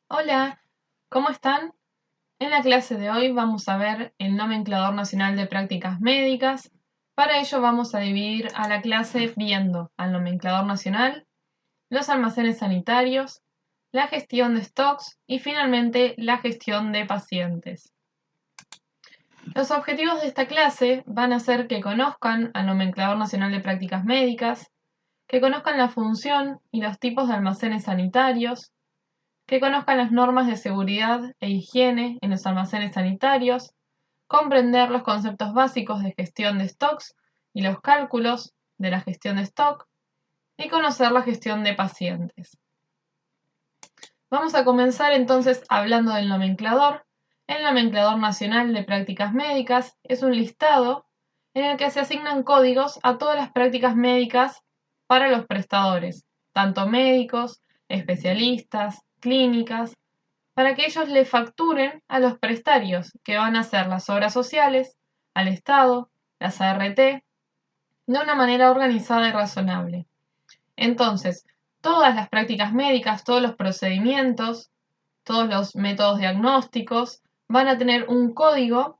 Hola, ¿cómo están? En la clase de hoy vamos a ver el Nomenclador Nacional de Prácticas Médicas. Para ello vamos a dividir a la clase viendo al Nomenclador Nacional, los almacenes sanitarios, la gestión de stocks y finalmente la gestión de pacientes. Los objetivos de esta clase van a ser que conozcan al Nomenclador Nacional de Prácticas Médicas, que conozcan la función y los tipos de almacenes sanitarios, que conozcan las normas de seguridad e higiene en los almacenes sanitarios, comprender los conceptos básicos de gestión de stocks y los cálculos de la gestión de stock, y conocer la gestión de pacientes. Vamos a comenzar entonces hablando del nomenclador. El Nomenclador Nacional de Prácticas Médicas es un listado en el que se asignan códigos a todas las prácticas médicas para los prestadores, tanto médicos, especialistas, clínicas, para que ellos le facturen a los prestarios, que van a hacer las obras sociales, al Estado, las ART, de una manera organizada y razonable. Entonces, todas las prácticas médicas, todos los procedimientos, todos los métodos diagnósticos van a tener un código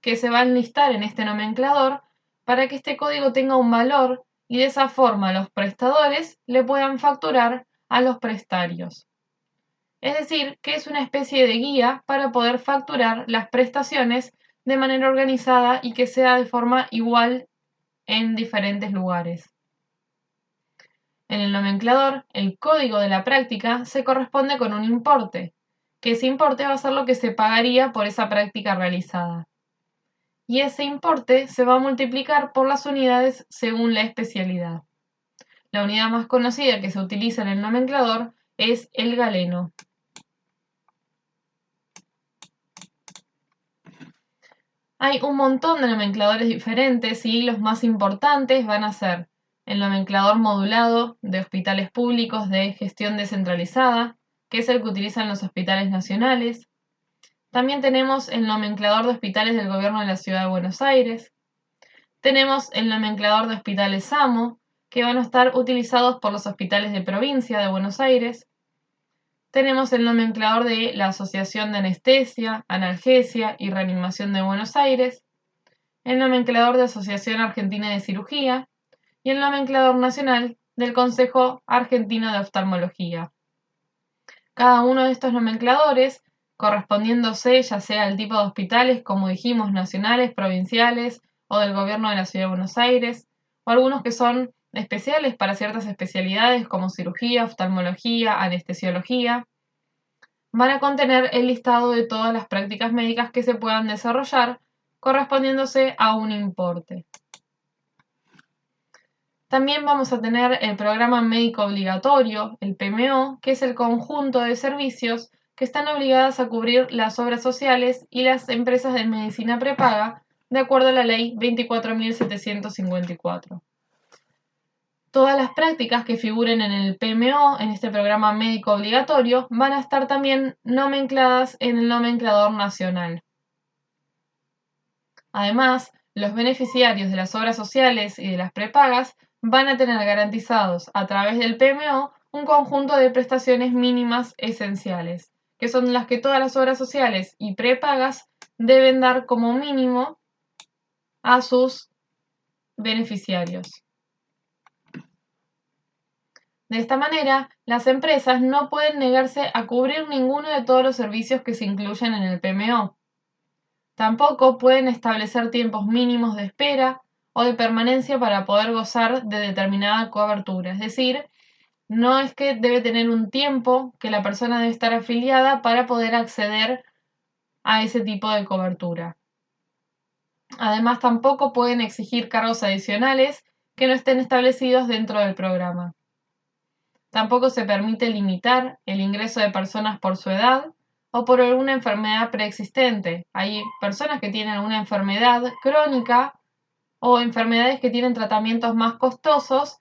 que se va a enlistar en este nomenclador para que este código tenga un valor y de esa forma los prestadores le puedan facturar a los prestarios. Es decir, que es una especie de guía para poder facturar las prestaciones de manera organizada y que sea de forma igual en diferentes lugares. En el nomenclador, el código de la práctica se corresponde con un importe, que ese importe va a ser lo que se pagaría por esa práctica realizada. Y ese importe se va a multiplicar por las unidades según la especialidad. La unidad más conocida que se utiliza en el nomenclador es el galeno. Hay un montón de nomencladores diferentes y los más importantes van a ser el nomenclador modulado de hospitales públicos de gestión descentralizada, que es el que utilizan los hospitales nacionales. También tenemos el nomenclador de hospitales del Gobierno de la Ciudad de Buenos Aires. Tenemos el nomenclador de hospitales SAMO, que van a estar utilizados por los hospitales de provincia de Buenos Aires. Tenemos el nomenclador de la Asociación de Anestesia, Analgesia y Reanimación de Buenos Aires, el nomenclador de Asociación Argentina de Cirugía y el nomenclador nacional del Consejo Argentino de Oftalmología. Cada uno de estos nomencladores, correspondiéndose ya sea al tipo de hospitales, como dijimos, nacionales, provinciales o del Gobierno de la Ciudad de Buenos Aires, o algunos que son especiales para ciertas especialidades como cirugía, oftalmología, anestesiología, van a contener el listado de todas las prácticas médicas que se puedan desarrollar correspondiéndose a un importe. También vamos a tener el programa médico obligatorio, el PMO, que es el conjunto de servicios que están obligadas a cubrir las obras sociales y las empresas de medicina prepaga de acuerdo a la ley 24.754. Todas las prácticas que figuren en el PMO, en este programa médico obligatorio, van a estar también nomencladas en el nomenclador nacional. Además, los beneficiarios de las obras sociales y de las prepagas van a tener garantizados a través del PMO un conjunto de prestaciones mínimas esenciales, que son las que todas las obras sociales y prepagas deben dar como mínimo a sus beneficiarios. De esta manera, las empresas no pueden negarse a cubrir ninguno de todos los servicios que se incluyen en el PMO. Tampoco pueden establecer tiempos mínimos de espera o de permanencia para poder gozar de determinada cobertura. Es decir, no es que debe tener un tiempo que la persona debe estar afiliada para poder acceder a ese tipo de cobertura. Además, tampoco pueden exigir cargos adicionales que no estén establecidos dentro del programa. Tampoco se permite limitar el ingreso de personas por su edad o por alguna enfermedad preexistente. Hay personas que tienen una enfermedad crónica o enfermedades que tienen tratamientos más costosos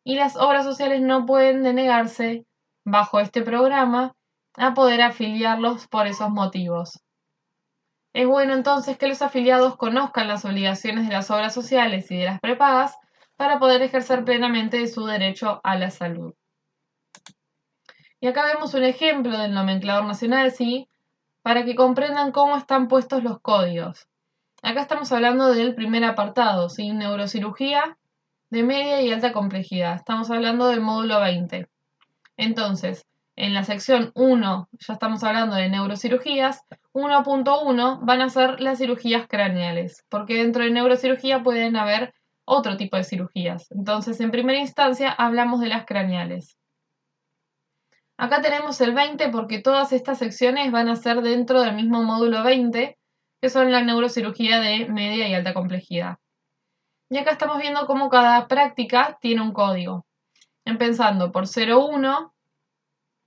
y las obras sociales no pueden denegarse bajo este programa a poder afiliarlos por esos motivos. Es bueno entonces que los afiliados conozcan las obligaciones de las obras sociales y de las prepagas para poder ejercer plenamente su derecho a la salud. Y acá vemos un ejemplo del nomenclador nacional, ¿sí? Para que comprendan cómo están puestos los códigos. Acá estamos hablando del primer apartado, ¿sí? Neurocirugía de media y alta complejidad. Estamos hablando del módulo 20. Entonces, en la sección 1 ya estamos hablando de neurocirugías. 1.1 van a ser las cirugías craneales, porque dentro de neurocirugía pueden haber otro tipo de cirugías. Entonces, en primera instancia hablamos de las craneales. Acá tenemos el 20 porque todas estas secciones van a ser dentro del mismo módulo 20, que son la neurocirugía de media y alta complejidad. Y acá estamos viendo cómo cada práctica tiene un código. Empezando por 01,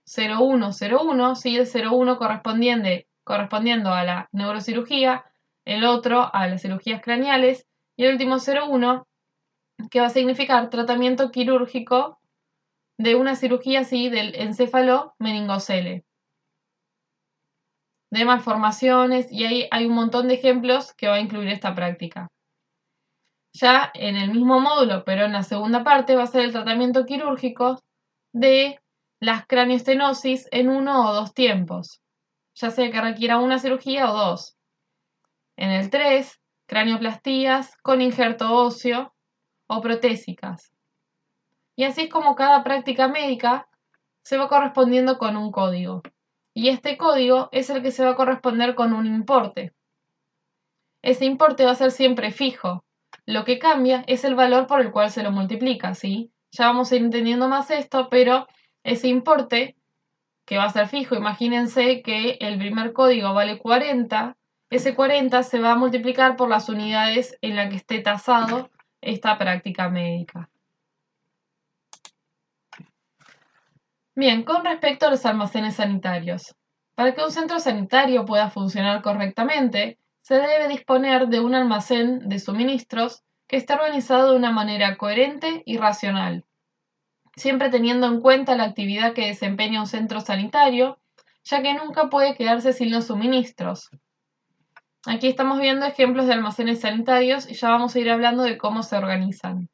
0101, ¿sí? El 01 correspondiendo a la neurocirugía, el otro a las cirugías craneales, y el último 01, que va a significar tratamiento quirúrgico de una cirugía así del encéfalo meningocele, de malformaciones, y ahí hay un montón de ejemplos que va a incluir esta práctica. Ya en el mismo módulo, pero en la segunda parte, va a ser el tratamiento quirúrgico de las craneostenosis en 1 o 2 tiempos, ya sea que requiera una cirugía o 2. En el 3, cranioplastías con injerto óseo o protésicas. Y así es como cada práctica médica se va correspondiendo con un código. Y este código es el que se va a corresponder con un importe. Ese importe va a ser siempre fijo. Lo que cambia es el valor por el cual se lo multiplica, ¿sí? Ya vamos a ir entendiendo más esto, pero ese importe, que va a ser fijo, imagínense que el primer código vale 40, ese 40 se va a multiplicar por las unidades en las que esté tasado esta práctica médica. Bien, con respecto a los almacenes sanitarios. Para que un centro sanitario pueda funcionar correctamente, se debe disponer de un almacén de suministros que esté organizado de una manera coherente y racional, siempre teniendo en cuenta la actividad que desempeña un centro sanitario, ya que nunca puede quedarse sin los suministros. Aquí estamos viendo ejemplos de almacenes sanitarios y ya vamos a ir hablando de cómo se organizan.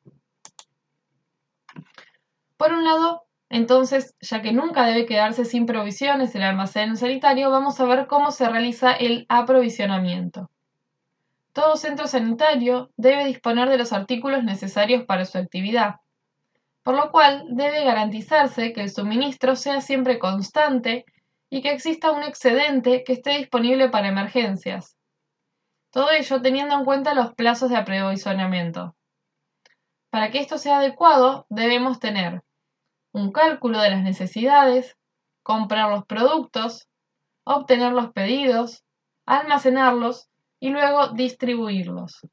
Por un lado, entonces, ya que nunca debe quedarse sin provisiones el almacén sanitario, vamos a ver cómo se realiza el aprovisionamiento. Todo centro sanitario debe disponer de los artículos necesarios para su actividad, por lo cual debe garantizarse que el suministro sea siempre constante y que exista un excedente que esté disponible para emergencias. Todo ello teniendo en cuenta los plazos de aprovisionamiento. Para que esto sea adecuado, debemos tener un cálculo de las necesidades, comprar los productos, obtener los pedidos, almacenarlos y luego distribuirlos.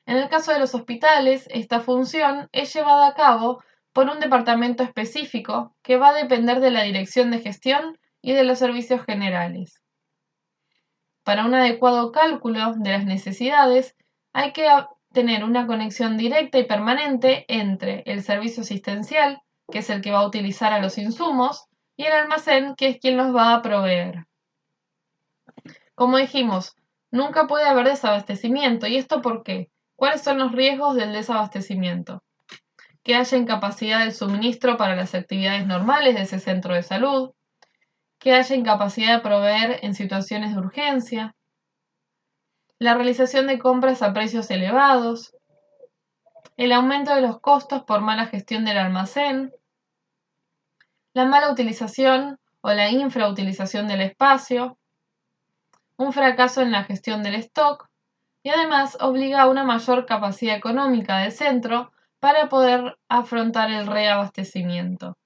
En el caso de los hospitales, esta función es llevada a cabo por un departamento específico que va a depender de la Dirección de Gestión y de los Servicios Generales. Para un adecuado cálculo de las necesidades, hay que tener una conexión directa y permanente entre el servicio asistencial, que es el que va a utilizar a los insumos, y el almacén, que es quien los va a proveer. Como dijimos, nunca puede haber desabastecimiento. ¿Y esto por qué? ¿Cuáles son los riesgos del desabastecimiento? Que haya incapacidad del suministro para las actividades normales de ese centro de salud, que haya incapacidad de proveer en situaciones de urgencia, la realización de compras a precios elevados, el aumento de los costos por mala gestión del almacén, la mala utilización o la infrautilización del espacio, un fracaso en la gestión del stock y además obliga a una mayor capacidad económica del centro para poder afrontar el reabastecimiento.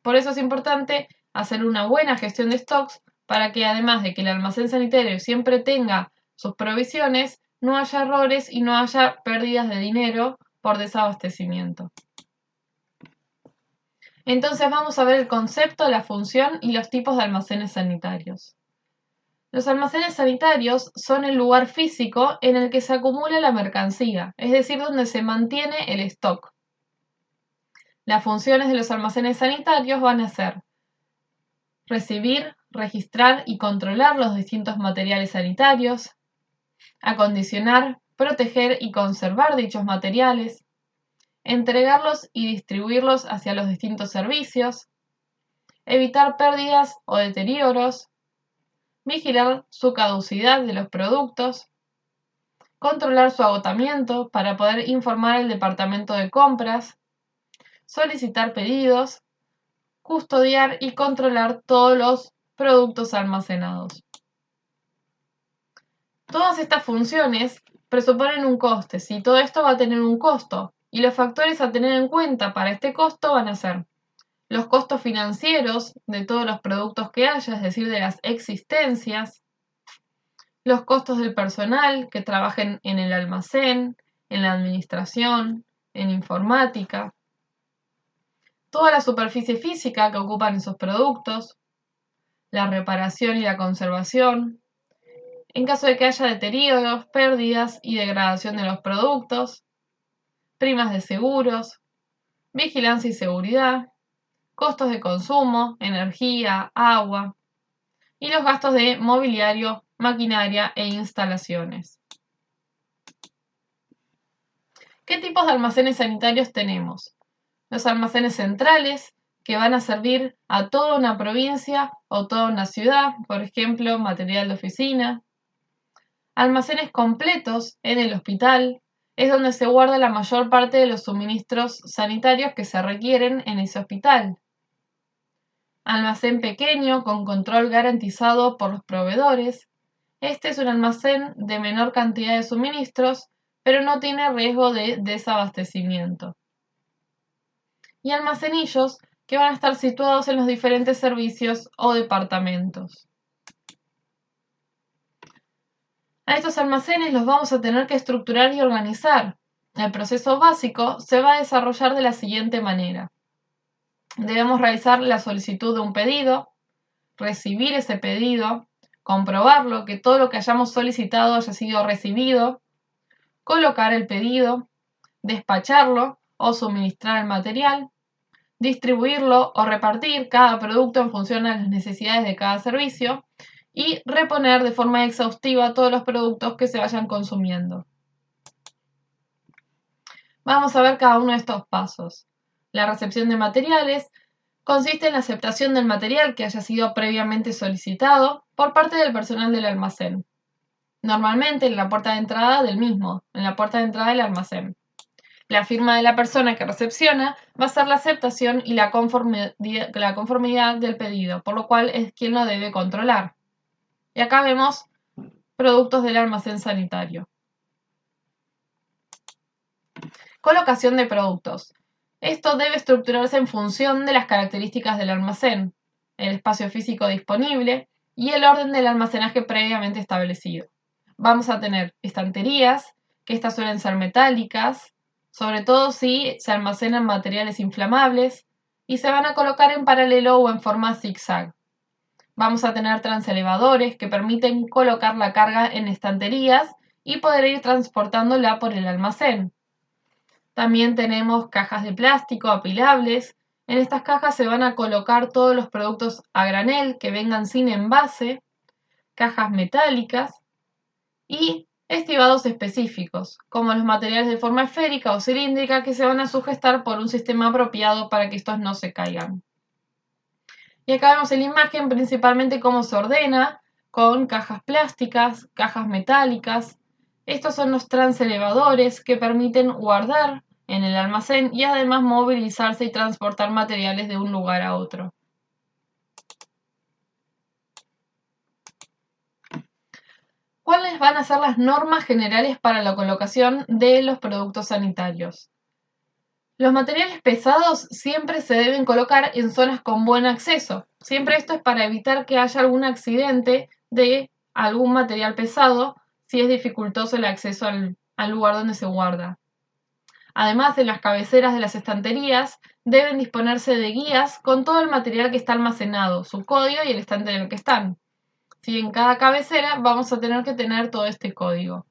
Por eso es importante hacer una buena gestión de stocks para que además de que el almacén sanitario siempre tenga sus provisiones, no haya errores y no haya pérdidas de dinero por desabastecimiento. Entonces vamos a ver el concepto, la función y los tipos de almacenes sanitarios. Los almacenes sanitarios son el lugar físico en el que se acumula la mercancía, es decir, donde se mantiene el stock. Las funciones de los almacenes sanitarios van a ser recibir, registrar y controlar los distintos materiales sanitarios, acondicionar, proteger y conservar dichos materiales, entregarlos y distribuirlos hacia los distintos servicios, evitar pérdidas o deterioros, vigilar su caducidad de los productos, controlar su agotamiento para poder informar al departamento de compras, solicitar pedidos, custodiar y controlar todos los productos almacenados. Todas estas funciones presuponen un coste, si todo esto va a tener un costo, y los factores a tener en cuenta para este costo van a ser los costos financieros de todos los productos que haya, es decir, de las existencias, los costos del personal que trabajen en el almacén, en la administración, en informática, toda la superficie física que ocupan esos productos, la reparación y la conservación, en caso de que haya deterioros, pérdidas y degradación de los productos, primas de seguros, vigilancia y seguridad, costos de consumo, energía, agua y los gastos de mobiliario, maquinaria e instalaciones. ¿Qué tipos de almacenes sanitarios tenemos? Los almacenes centrales, que van a servir a toda una provincia o toda una ciudad, por ejemplo, material de oficina. Almacenes completos en el hospital, es donde se guarda la mayor parte de los suministros sanitarios que se requieren en ese hospital. Almacén pequeño con control garantizado por los proveedores. Este es un almacén de menor cantidad de suministros, pero no tiene riesgo de desabastecimiento. Y almacenillos que van a estar situados en los diferentes servicios o departamentos. A estos almacenes los vamos a tener que estructurar y organizar. El proceso básico se va a desarrollar de la siguiente manera. Debemos realizar la solicitud de un pedido, recibir ese pedido, comprobarlo, que todo lo que hayamos solicitado haya sido recibido, colocar el pedido, despacharlo o suministrar el material, distribuirlo o repartir cada producto en función a las necesidades de cada servicio y reponer de forma exhaustiva todos los productos que se vayan consumiendo. Vamos a ver cada uno de estos pasos. La recepción de materiales consiste en la aceptación del material que haya sido previamente solicitado por parte del personal del almacén. Normalmente en la puerta de entrada del mismo, en la puerta de entrada del almacén. La firma de la persona que recepciona va a ser la aceptación y la conformidad del pedido, por lo cual es quien lo debe controlar. Y acá vemos productos del almacén sanitario. Colocación de productos. Esto debe estructurarse en función de las características del almacén, el espacio físico disponible y el orden del almacenaje previamente establecido. Vamos a tener estanterías, que estas suelen ser metálicas, sobre todo si se almacenan materiales inflamables, y se van a colocar en paralelo o en forma zigzag. Vamos a tener transelevadores que permiten colocar la carga en estanterías y poder ir transportándola por el almacén. También tenemos cajas de plástico apilables. En estas cajas se van a colocar todos los productos a granel que vengan sin envase, cajas metálicas y estivados específicos, como los materiales de forma esférica o cilíndrica que se van a sujetar por un sistema apropiado para que estos no se caigan. Y acá vemos en la imagen principalmente cómo se ordena, con cajas plásticas, cajas metálicas. Estos son los transelevadores que permiten guardar en el almacén y además movilizarse y transportar materiales de un lugar a otro. ¿Cuáles van a ser las normas generales para la colocación de los productos sanitarios? Los materiales pesados siempre se deben colocar en zonas con buen acceso. Siempre esto es para evitar que haya algún accidente de algún material pesado si es dificultoso el acceso al lugar donde se guarda. Además, en las cabeceras de las estanterías deben disponerse de guías con todo el material que está almacenado, su código y el estante en el que están. Si en cada cabecera vamos a tener que tener todo este código.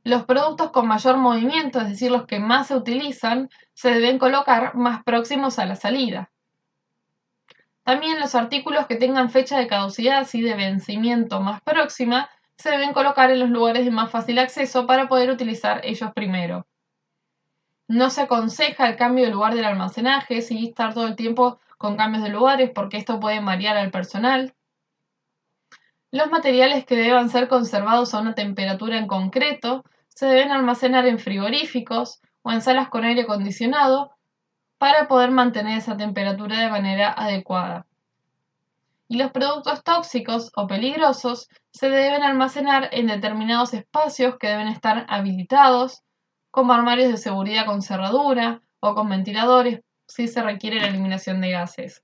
Los productos con mayor movimiento, es decir, los que más se utilizan, se deben colocar más próximos a la salida. También los artículos que tengan fecha de caducidad y de vencimiento más próxima se deben colocar en los lugares de más fácil acceso para poder utilizar ellos primero. No se aconseja el cambio de lugar del almacenaje, sí, estar todo el tiempo con cambios de lugares porque esto puede marear al personal. Los materiales que deban ser conservados a una temperatura en concreto se deben almacenar en frigoríficos o en salas con aire acondicionado para poder mantener esa temperatura de manera adecuada. Y los productos tóxicos o peligrosos se deben almacenar en determinados espacios que deben estar habilitados, como armarios de seguridad con cerradura o con ventiladores si se requiere la eliminación de gases.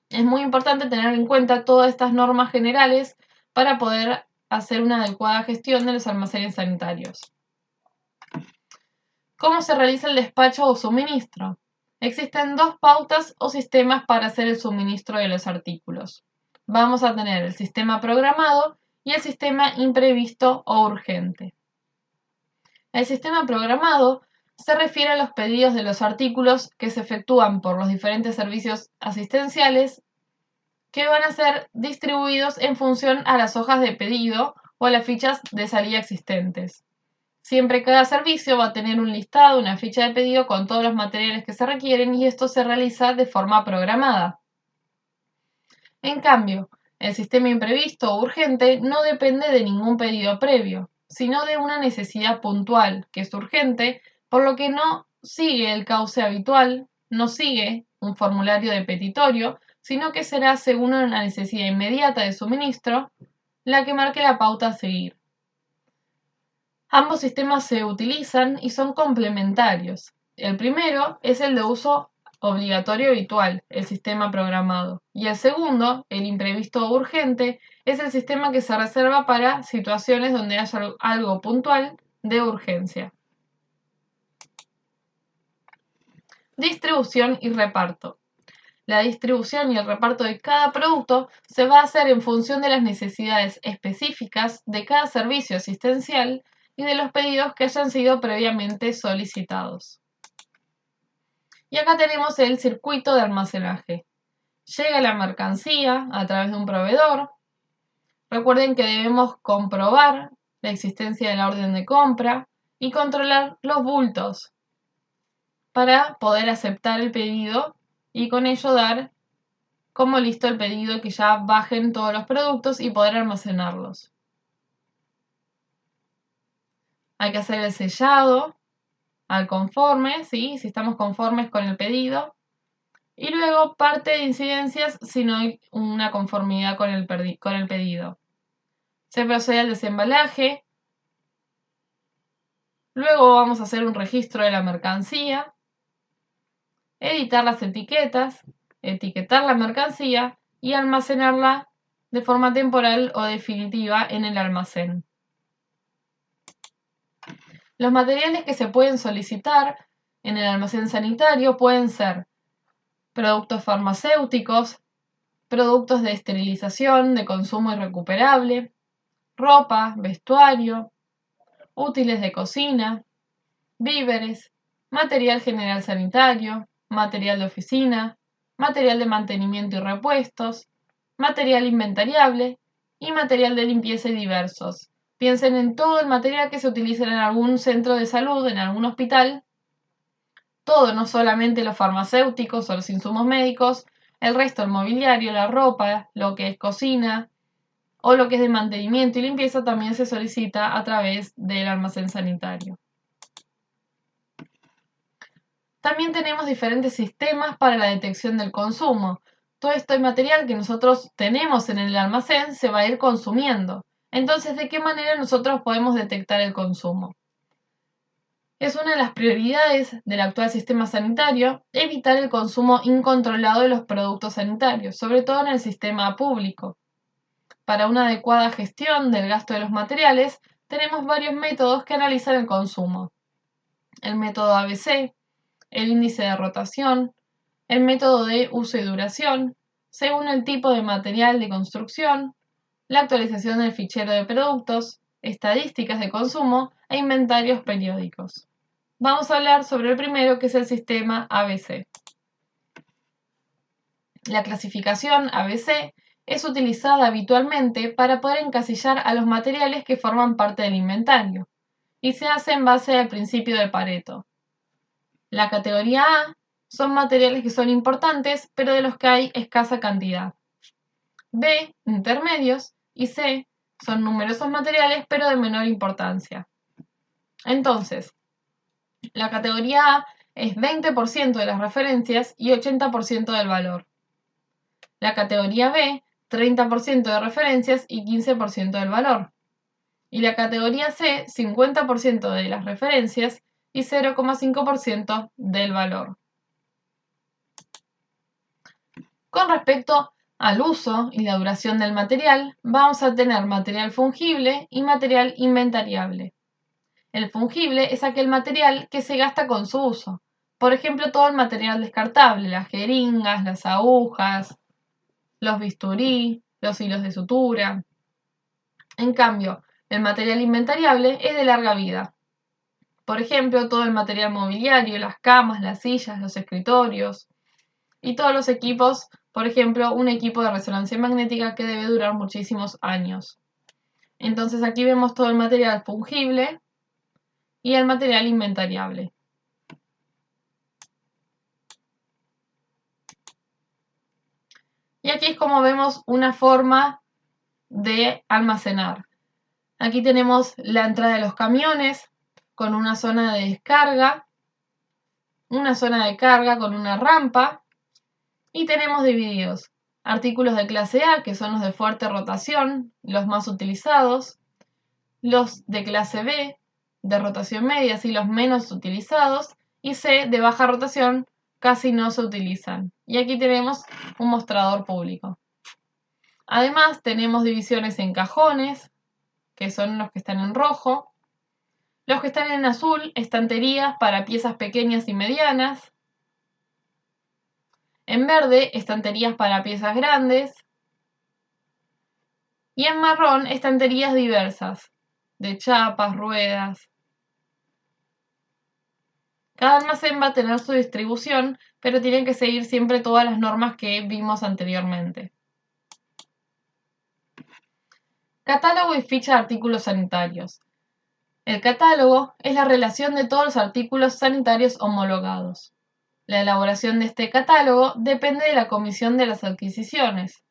Es muy importante tener en cuenta todas estas normas generales para poder hacer una adecuada gestión de los almacenes sanitarios. ¿Cómo se realiza el despacho o suministro? Existen dos pautas o sistemas para hacer el suministro de los artículos. Vamos a tener el sistema programado y el sistema imprevisto o urgente. El sistema programado se refiere a los pedidos de los artículos que se efectúan por los diferentes servicios asistenciales que van a ser distribuidos en función a las hojas de pedido o a las fichas de salida existentes. Siempre cada servicio va a tener un listado, una ficha de pedido con todos los materiales que se requieren y esto se realiza de forma programada. En cambio, el sistema imprevisto o urgente no depende de ningún pedido previo, sino de una necesidad puntual, que es urgente, por lo que no sigue el cauce habitual, no sigue un formulario de petitorio, sino que será según una necesidad inmediata de suministro la que marque la pauta a seguir. Ambos sistemas se utilizan y son complementarios. El primero es el de uso obligatorio habitual, el sistema programado, y el segundo, el imprevisto o urgente, es el sistema que se reserva para situaciones donde haya algo puntual de urgencia. Distribución y reparto. La distribución y el reparto de cada producto se va a hacer en función de las necesidades específicas de cada servicio asistencial y de los pedidos que hayan sido previamente solicitados. Y acá tenemos el circuito de almacenaje. Llega la mercancía a través de un proveedor. Recuerden que debemos comprobar la existencia de la orden de compra y controlar los bultos para poder aceptar el pedido y con ello dar como listo el pedido, que ya bajen todos los productos y poder almacenarlos. Hay que hacer el sellado al conforme, ¿sí? Si estamos conformes con el pedido. Y luego parte de incidencias si no hay una conformidad con el pedido. Se procede al desembalaje. Luego vamos a hacer un registro de la mercancía. Editar las etiquetas. Etiquetar la mercancía y almacenarla de forma temporal o definitiva en el almacén. Los materiales que se pueden solicitar en el almacén sanitario pueden ser productos farmacéuticos, productos de esterilización, de consumo irrecuperable, ropa, vestuario, útiles de cocina, víveres, material general sanitario, material de oficina, material de mantenimiento y repuestos, material inventariable y material de limpieza y diversos. Piensen en todo el material que se utiliza en algún centro de salud, en algún hospital. Todo, no solamente los farmacéuticos o los insumos médicos, el resto, el mobiliario, la ropa, lo que es cocina o lo que es de mantenimiento y limpieza también se solicita a través del almacén sanitario. También tenemos diferentes sistemas para la detección del consumo. Todo este material que nosotros tenemos en el almacén se va a ir consumiendo. Entonces, ¿de qué manera nosotros podemos detectar el consumo? Es una de las prioridades del actual sistema sanitario evitar el consumo incontrolado de los productos sanitarios, sobre todo en el sistema público. Para una adecuada gestión del gasto de los materiales, tenemos varios métodos que analizan el consumo. El método ABC, el índice de rotación, el método de uso y duración, según el tipo de material de construcción, la actualización del fichero de productos, estadísticas de consumo e inventarios periódicos. Vamos a hablar sobre el primero, que es el sistema ABC. La clasificación ABC es utilizada habitualmente para poder encasillar a los materiales que forman parte del inventario y se hace en base al principio de Pareto. La categoría A son materiales que son importantes, pero de los que hay escasa cantidad. B, intermedios, y C, son numerosos materiales, pero de menor importancia. Entonces, la categoría A es 20% de las referencias y 80% del valor. La categoría B, 30% de referencias y 15% del valor. Y la categoría C, 50% de las referencias y 0,5% del valor. Con respecto al uso y la duración del material, vamos a tener material fungible y material inventariable. El fungible es aquel material que se gasta con su uso. Por ejemplo, todo el material descartable, las jeringas, las agujas, los bisturí, los hilos de sutura. En cambio, el material inventariable es de larga vida. Por ejemplo, todo el material mobiliario, las camas, las sillas, los escritorios y todos los equipos, por ejemplo, un equipo de resonancia magnética que debe durar muchísimos años. Entonces aquí vemos todo el material fungible y el material inventariable. Y aquí es como vemos una forma de almacenar. Aquí tenemos la entrada de los camiones con una zona de descarga, una zona de carga con una rampa y tenemos divididos artículos de clase A, que son los de fuerte rotación, los más utilizados, los de clase B, de rotación media, así los menos utilizados, y C, de baja rotación, casi no se utilizan. Y aquí tenemos un mostrador público. Además, tenemos divisiones en cajones, que son los que están en rojo, los que están en azul, estanterías para piezas pequeñas y medianas, en verde, estanterías para piezas grandes, y en marrón, estanterías diversas, de chapas, ruedas. Cada almacén va a tener su distribución, pero tienen que seguir siempre todas las normas que vimos anteriormente. Catálogo y ficha de artículos sanitarios. El catálogo es la relación de todos los artículos sanitarios homologados. La elaboración de este catálogo depende de la comisión de las adquisiciones.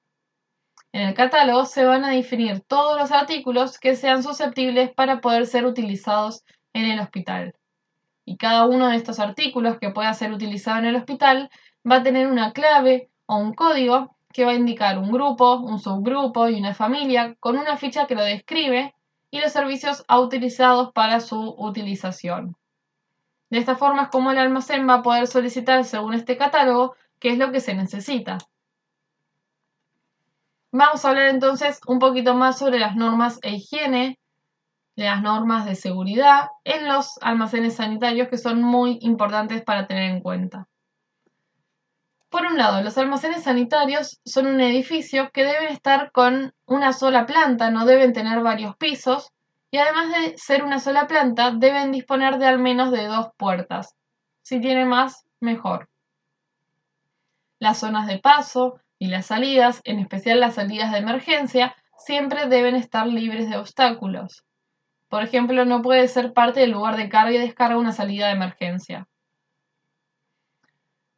En el catálogo se van a definir todos los artículos que sean susceptibles para poder ser utilizados en el hospital. Y cada uno de estos artículos que pueda ser utilizado en el hospital va a tener una clave o un código que va a indicar un grupo, un subgrupo y una familia con una ficha que lo describe y los servicios autorizados para su utilización. De esta forma es como el almacén va a poder solicitar según este catálogo qué es lo que se necesita. Vamos a hablar entonces un poquito más sobre las normas e higiene, las normas de seguridad en los almacenes sanitarios que son muy importantes para tener en cuenta. Por un lado, los almacenes sanitarios son un edificio que deben estar con una sola planta, no deben tener varios pisos, y además de ser una sola planta, deben disponer de al menos de 2 puertas. Si tiene más, mejor. Las zonas de paso y las salidas, en especial las salidas de emergencia, siempre deben estar libres de obstáculos. Por ejemplo, no puede ser parte del lugar de carga y descarga una salida de emergencia.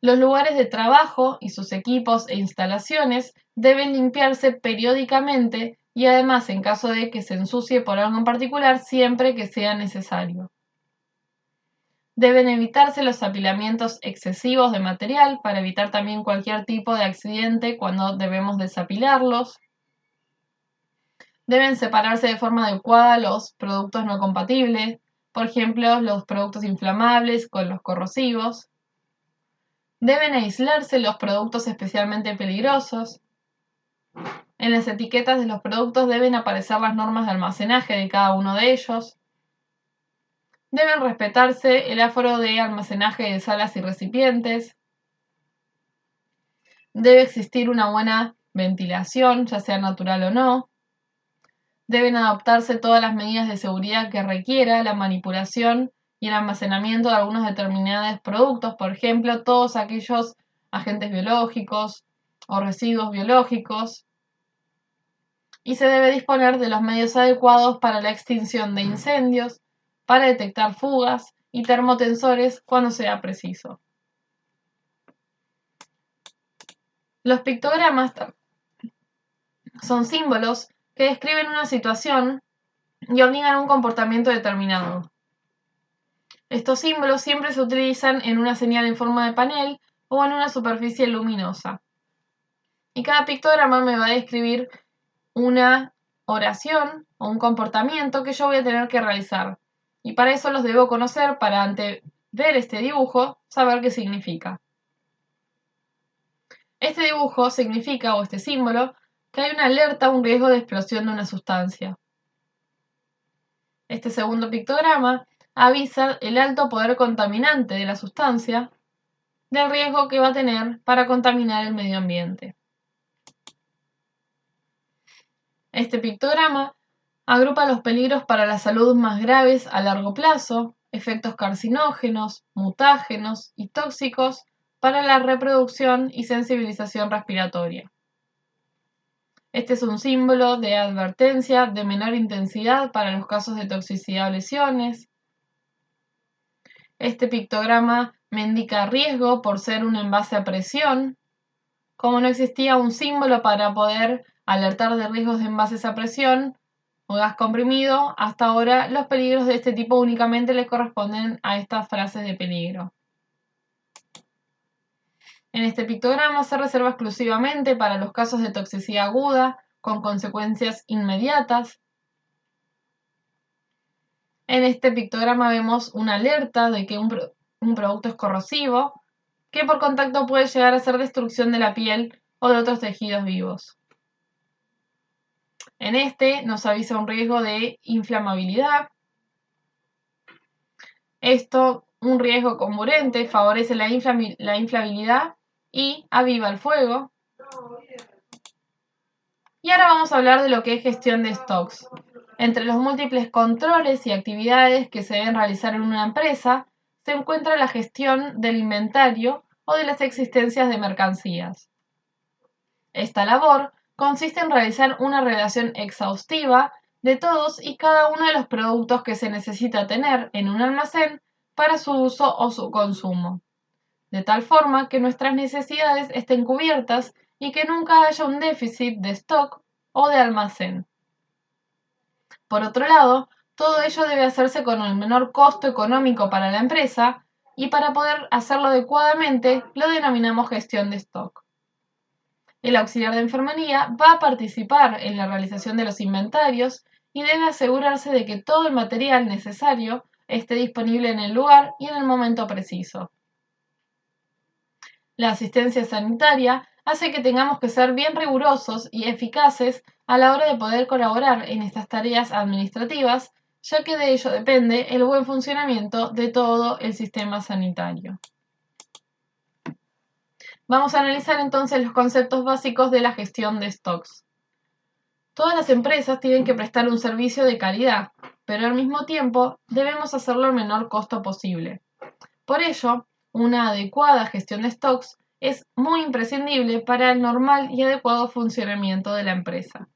Los lugares de trabajo y sus equipos e instalaciones deben limpiarse periódicamente y además, en caso de que se ensucie por algo en particular, siempre que sea necesario. Deben evitarse los apilamientos excesivos de material para evitar también cualquier tipo de accidente cuando debemos desapilarlos. Deben separarse de forma adecuada los productos no compatibles, por ejemplo, los productos inflamables con los corrosivos. Deben aislarse los productos especialmente peligrosos. En las etiquetas de los productos deben aparecer las normas de almacenaje de cada uno de ellos. Deben respetarse el aforo de almacenaje de salas y recipientes. Debe existir una buena ventilación, ya sea natural o no. Deben adoptarse todas las medidas de seguridad que requiera la manipulación y el almacenamiento de algunos determinados productos, por ejemplo, todos aquellos agentes biológicos o residuos biológicos. Y se debe disponer de los medios adecuados para la extinción de incendios, para detectar fugas y termotensores cuando sea preciso. Los pictogramas son símbolos que describen una situación y obligan a un comportamiento determinado. Estos símbolos siempre se utilizan en una señal en forma de panel o en una superficie luminosa. Y cada pictograma me va a describir una oración o un comportamiento que yo voy a tener que realizar. Y para eso los debo conocer para ante ver este dibujo saber qué significa. Este dibujo significa, o este símbolo, que hay una alerta o un riesgo de explosión de una sustancia. Este segundo pictograma avisa el alto poder contaminante de la sustancia del riesgo que va a tener para contaminar el medio ambiente. Este pictograma agrupa los peligros para la salud más graves a largo plazo, efectos carcinógenos, mutágenos y tóxicos para la reproducción y sensibilización respiratoria. Este es un símbolo de advertencia de menor intensidad para los casos de toxicidad o lesiones. Este pictograma me indica riesgo por ser un envase a presión. Como no existía un símbolo para poder alertar de riesgos de envases a presión o gas comprimido, hasta ahora los peligros de este tipo únicamente le corresponden a estas frases de peligro. En este pictograma se reserva exclusivamente para los casos de toxicidad aguda con consecuencias inmediatas. En este pictograma vemos una alerta de que un producto es corrosivo, que por contacto puede llegar a hacer destrucción de la piel o de otros tejidos vivos. En este nos avisa un riesgo de inflamabilidad. Esto, un riesgo comburente, favorece la inflabilidad y aviva el fuego. Y ahora vamos a hablar de lo que es gestión de stocks. Entre los múltiples controles y actividades que se deben realizar en una empresa, se encuentra la gestión del inventario o de las existencias de mercancías. Esta labor consiste en realizar una relación exhaustiva de todos y cada uno de los productos que se necesita tener en un almacén para su uso o su consumo, de tal forma que nuestras necesidades estén cubiertas y que nunca haya un déficit de stock o de almacén. Por otro lado, todo ello debe hacerse con el menor costo económico para la empresa y para poder hacerlo adecuadamente lo denominamos gestión de stock. El auxiliar de enfermería va a participar en la realización de los inventarios y debe asegurarse de que todo el material necesario esté disponible en el lugar y en el momento preciso. La asistencia sanitaria hace que tengamos que ser bien rigurosos y eficaces a la hora de poder colaborar en estas tareas administrativas, ya que de ello depende el buen funcionamiento de todo el sistema sanitario. Vamos a analizar entonces los conceptos básicos de la gestión de stocks. Todas las empresas tienen que prestar un servicio de calidad, pero al mismo tiempo debemos hacerlo al menor costo posible. Por ello, una adecuada gestión de stocks es muy imprescindible para el normal y adecuado funcionamiento de la empresa.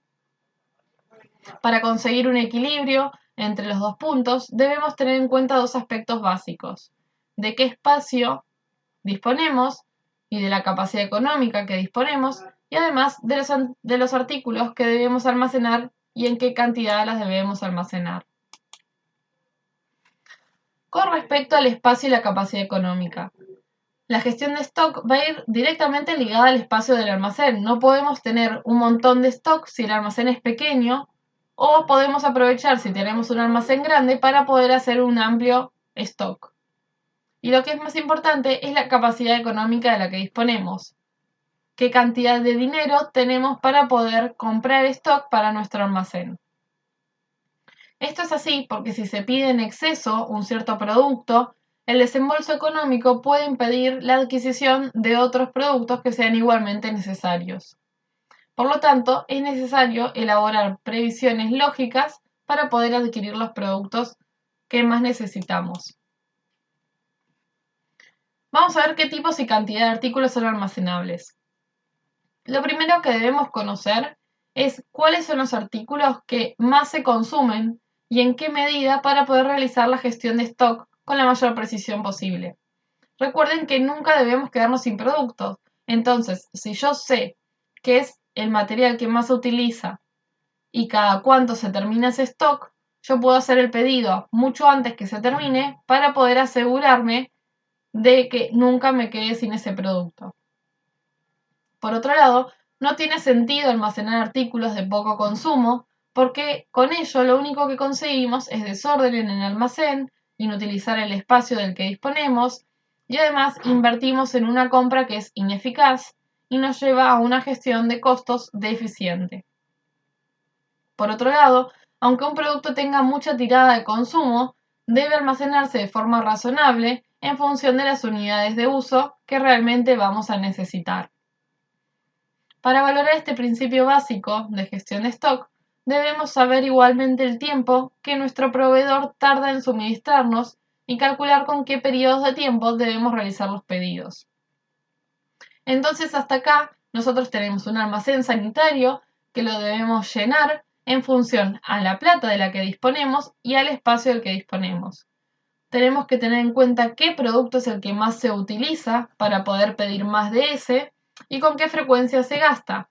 Para conseguir un equilibrio entre los dos puntos, debemos tener en cuenta dos aspectos básicos: de qué espacio disponemos y de la capacidad económica que disponemos, y además de los artículos que debemos almacenar y en qué cantidad las debemos almacenar. Con respecto al espacio y la capacidad económica, la gestión de stock va a ir directamente ligada al espacio del almacén. No podemos tener un montón de stock si el almacén es pequeño, o podemos aprovechar si tenemos un almacén grande para poder hacer un amplio stock. Y lo que es más importante es la capacidad económica de la que disponemos. ¿Qué cantidad de dinero tenemos para poder comprar stock para nuestro almacén? Esto es así porque si se pide en exceso un cierto producto, el desembolso económico puede impedir la adquisición de otros productos que sean igualmente necesarios. Por lo tanto, es necesario elaborar previsiones lógicas para poder adquirir los productos que más necesitamos. Vamos a ver qué tipos y cantidad de artículos son almacenables. Lo primero que debemos conocer es cuáles son los artículos que más se consumen y en qué medida para poder realizar la gestión de stock con la mayor precisión posible. Recuerden que nunca debemos quedarnos sin productos. Entonces, si yo sé qué es el material que más se utiliza y cada cuánto se termina ese stock, yo puedo hacer el pedido mucho antes que se termine para poder asegurarme de que nunca me quede sin ese producto. Por otro lado, no tiene sentido almacenar artículos de poco consumo porque con ello lo único que conseguimos es desorden en el almacén, inutilizar el espacio del que disponemos y además invertimos en una compra que es ineficaz y nos lleva a una gestión de costos deficiente. Por otro lado, aunque un producto tenga mucha tirada de consumo, debe almacenarse de forma razonable en función de las unidades de uso que realmente vamos a necesitar. Para valorar este principio básico de gestión de stock, debemos saber igualmente el tiempo que nuestro proveedor tarda en suministrarnos y calcular con qué periodos de tiempo debemos realizar los pedidos. Entonces, hasta acá nosotros tenemos un almacén sanitario que lo debemos llenar en función a la plata de la que disponemos y al espacio del que disponemos. Tenemos que tener en cuenta qué producto es el que más se utiliza para poder pedir más de ese y con qué frecuencia se gasta.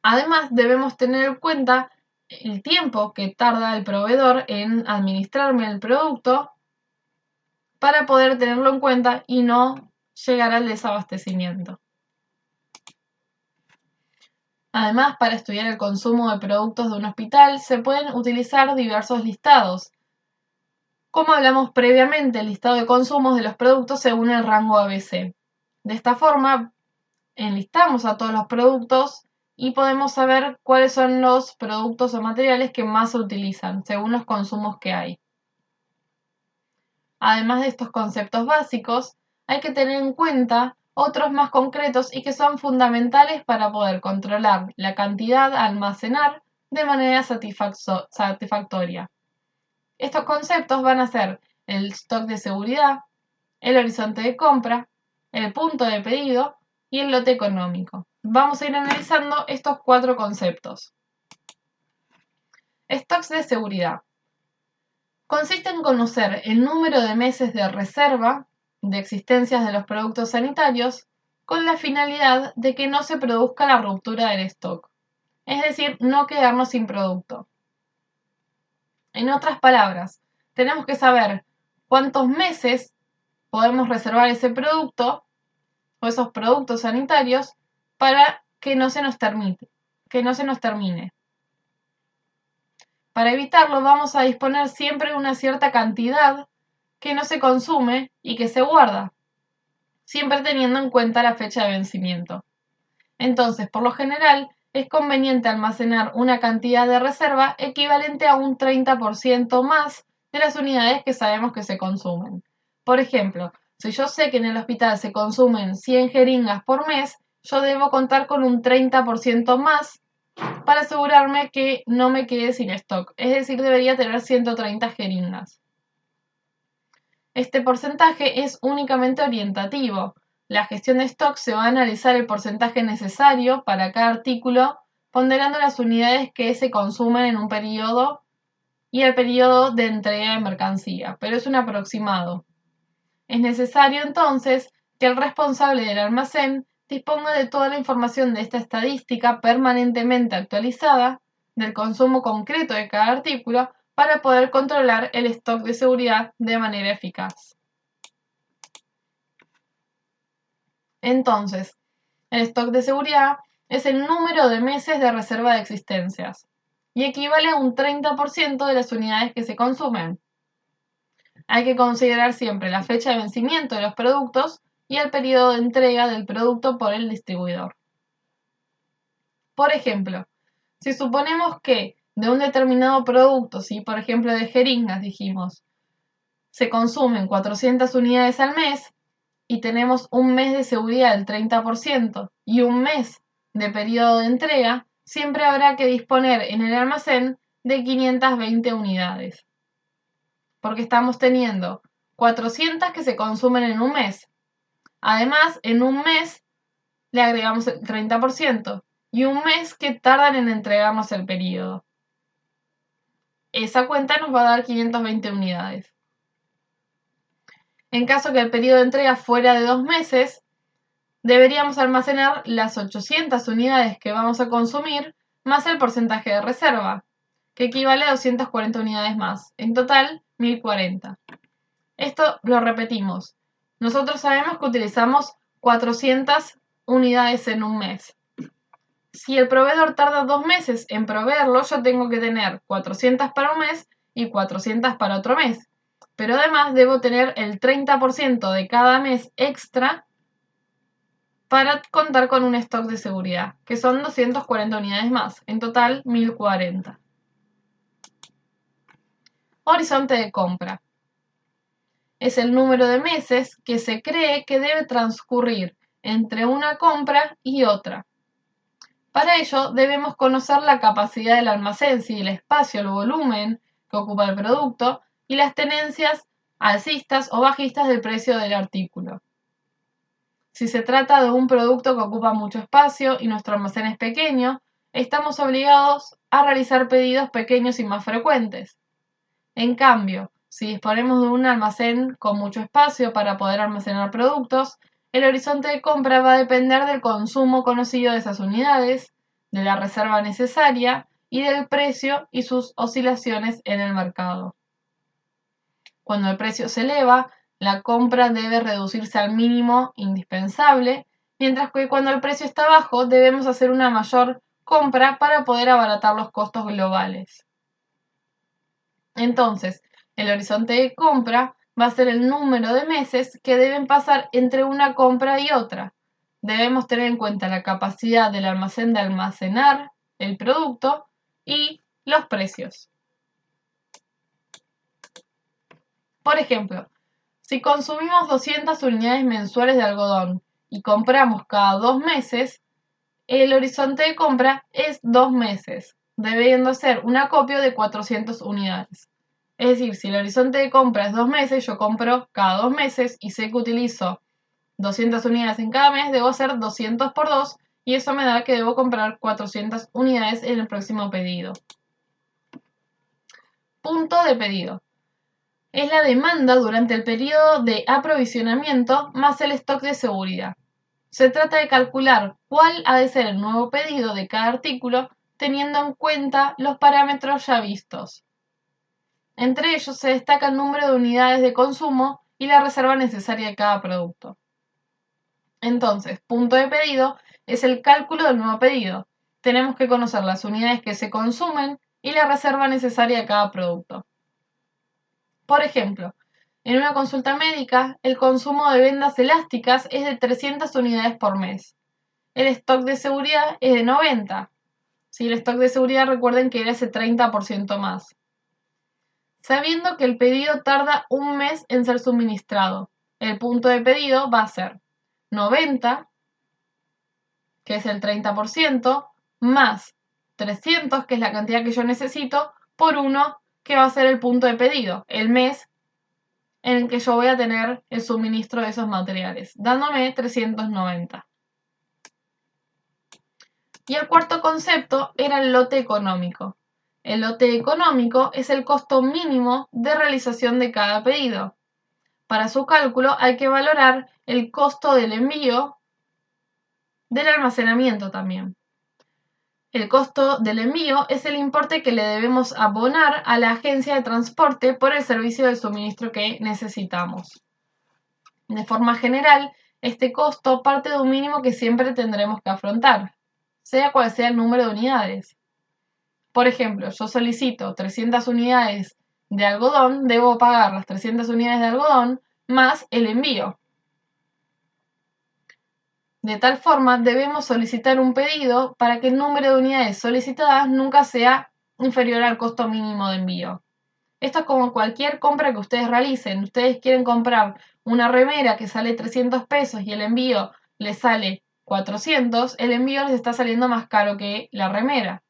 Además, debemos tener en cuenta el tiempo que tarda el proveedor en administrarme el producto para poder tenerlo en cuenta y no llegar al desabastecimiento. Además, para estudiar el consumo de productos de un hospital se pueden utilizar diversos listados. Como hablamos previamente, el listado de consumos de los productos según el rango ABC. De esta forma, enlistamos a todos los productos y podemos saber cuáles son los productos o materiales que más se utilizan según los consumos que hay. Además de estos conceptos básicos, hay que tener en cuenta otros más concretos y que son fundamentales para poder controlar la cantidad a almacenar de manera satisfactoria. Estos conceptos van a ser el stock de seguridad, el horizonte de compra, el punto de pedido y el lote económico. Vamos a ir analizando estos 4 conceptos. Stocks de seguridad. Consiste en conocer el número de meses de reserva de existencias de los productos sanitarios con la finalidad de que no se produzca la ruptura del stock, es decir, no quedarnos sin producto. En otras palabras, tenemos que saber cuántos meses podemos reservar ese producto o esos productos sanitarios para que no se nos termine. Para evitarlo vamos a disponer siempre de una cierta cantidad que no se consume y que se guarda, siempre teniendo en cuenta la fecha de vencimiento. Entonces, por lo general, es conveniente almacenar una cantidad de reserva equivalente a un 30% más de las unidades que sabemos que se consumen. Por ejemplo, si yo sé que en el hospital se consumen 100 jeringas por mes, yo debo contar con un 30% más para asegurarme que no me quede sin stock, es decir, debería tener 130 jeringas. Este porcentaje es únicamente orientativo. La gestión de stock se va a analizar el porcentaje necesario para cada artículo, ponderando las unidades que se consumen en un periodo y el periodo de entrega de mercancía, pero es un aproximado. Es necesario entonces que el responsable del almacén disponga de toda la información de esta estadística permanentemente actualizada del consumo concreto de cada artículo para poder controlar el stock de seguridad de manera eficaz. Entonces, el stock de seguridad es el número de meses de reserva de existencias y equivale a un 30% de las unidades que se consumen. Hay que considerar siempre la fecha de vencimiento de los productos y el periodo de entrega del producto por el distribuidor. Por ejemplo, si suponemos que de un determinado producto, por ejemplo de jeringas dijimos, se consumen 400 unidades al mes y tenemos un mes de seguridad del 30% y un mes de periodo de entrega, siempre habrá que disponer en el almacén de 520 unidades. Porque estamos teniendo 400 que se consumen en un mes. Además, en un mes le agregamos el 30% y un mes que tardan en entregarnos el periodo. Esa cuenta nos va a dar 520 unidades. En caso que el periodo de entrega fuera de 2 meses, deberíamos almacenar las 800 unidades que vamos a consumir más el porcentaje de reserva, que equivale a 240 unidades más. En total, 1040. Esto lo repetimos. Nosotros sabemos que utilizamos 400 unidades en un mes. Si el proveedor tarda 2 meses en proveerlo, yo tengo que tener 400 para un mes y 400 para otro mes. Pero además debo tener el 30% de cada mes extra para contar con un stock de seguridad, que son 240 unidades más. En total, 1040. Horizonte de compra. Es el número de meses que se cree que debe transcurrir entre una compra y otra. Para ello debemos conocer la capacidad del almacén, si el espacio, el volumen que ocupa el producto y las tendencias alcistas o bajistas del precio del artículo. Si se trata de un producto que ocupa mucho espacio y nuestro almacén es pequeño, estamos obligados a realizar pedidos pequeños y más frecuentes. En cambio, si disponemos de un almacén con mucho espacio para poder almacenar productos, el horizonte de compra va a depender del consumo conocido de esas unidades, de la reserva necesaria y del precio y sus oscilaciones en el mercado. Cuando el precio se eleva, la compra debe reducirse al mínimo indispensable, mientras que cuando el precio está bajo debemos hacer una mayor compra para poder abaratar los costos globales. Entonces, el horizonte de compra va a ser el número de meses que deben pasar entre una compra y otra. Debemos tener en cuenta la capacidad del almacén de almacenar el producto y los precios. Por ejemplo, si consumimos 200 unidades mensuales de algodón y compramos cada 2 meses, el horizonte de compra es 2 meses, debiendo ser un acopio de 400 unidades. Es decir, si el horizonte de compra es 2 meses, yo compro cada 2 meses y sé que utilizo 200 unidades en cada mes, debo hacer 200 por 2 y eso me da que debo comprar 400 unidades en el próximo pedido. Punto de pedido. Es la demanda durante el periodo de aprovisionamiento más el stock de seguridad. Se trata de calcular cuál ha de ser el nuevo pedido de cada artículo teniendo en cuenta los parámetros ya vistos. Entre ellos se destaca el número de unidades de consumo y la reserva necesaria de cada producto. Entonces, punto de pedido es el cálculo del nuevo pedido. Tenemos que conocer las unidades que se consumen y la reserva necesaria de cada producto. Por ejemplo, en una consulta médica, el consumo de vendas elásticas es de 300 unidades por mes. El stock de seguridad es de 90. Si el stock de seguridad, recuerden que era ese 30% más. Sabiendo que el pedido tarda un mes en ser suministrado, el punto de pedido va a ser 90, que es el 30%, más 300, que es la cantidad que yo necesito, por 1, que va a ser el punto de pedido, el mes en el que yo voy a tener el suministro de esos materiales, dándome 390. Y el cuarto concepto era el lote económico. El lote económico es el costo mínimo de realización de cada pedido. Para su cálculo hay que valorar el costo del envío, del almacenamiento también. El costo del envío es el importe que le debemos abonar a la agencia de transporte por el servicio de suministro que necesitamos. De forma general, este costo parte de un mínimo que siempre tendremos que afrontar, sea cual sea el número de unidades. Por ejemplo, yo solicito 300 unidades de algodón, debo pagar las 300 unidades de algodón más el envío. De tal forma, debemos solicitar un pedido para que el número de unidades solicitadas nunca sea inferior al costo mínimo de envío. Esto es como cualquier compra que ustedes realicen. Ustedes quieren comprar una remera que sale 300 pesos y el envío les sale 400, el envío les está saliendo más caro que la remera.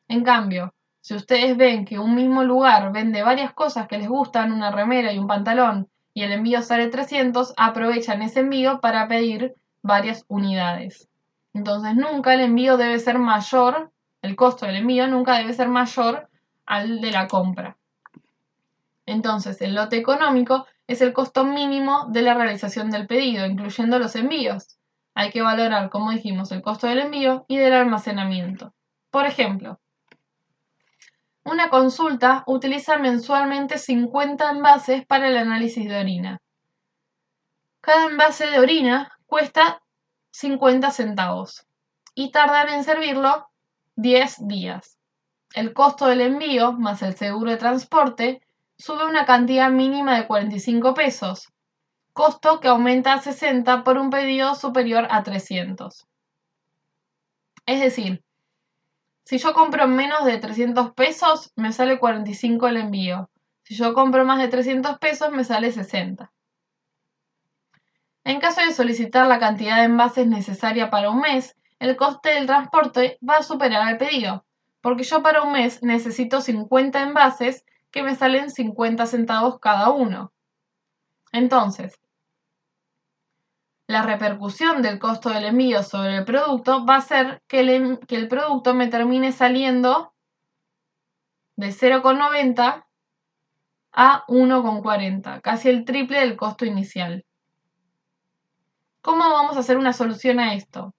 En cambio, si ustedes ven que un mismo lugar vende varias cosas que les gustan, una remera y un pantalón, y el envío sale 300, aprovechan ese envío para pedir varias unidades. Entonces nunca el envío debe ser mayor, el costo del envío nunca debe ser mayor al de la compra. Entonces el lote económico es el costo mínimo de la realización del pedido, incluyendo los envíos. Hay que valorar, como dijimos, el costo del envío y del almacenamiento. Por ejemplo, una consulta utiliza mensualmente 50 envases para el análisis de orina. Cada envase de orina cuesta 50 centavos y tardan en servirlo 10 días. El costo del envío más el seguro de transporte sube una cantidad mínima de 45 pesos, costo que aumenta a 60 por un pedido superior a 300. Es decir, si yo compro menos de 300 pesos, me sale 45 el envío. Si yo compro más de 300 pesos, me sale 60. En caso de solicitar la cantidad de envases necesaria para un mes, el coste del transporte va a superar el pedido, porque yo para un mes necesito 50 envases que me salen 50 centavos cada uno. Entonces, la repercusión del costo del envío sobre el producto va a ser que el producto me termine saliendo de 0,90 a 1,40, casi el triple del costo inicial. ¿Cómo vamos a hacer una solución a esto?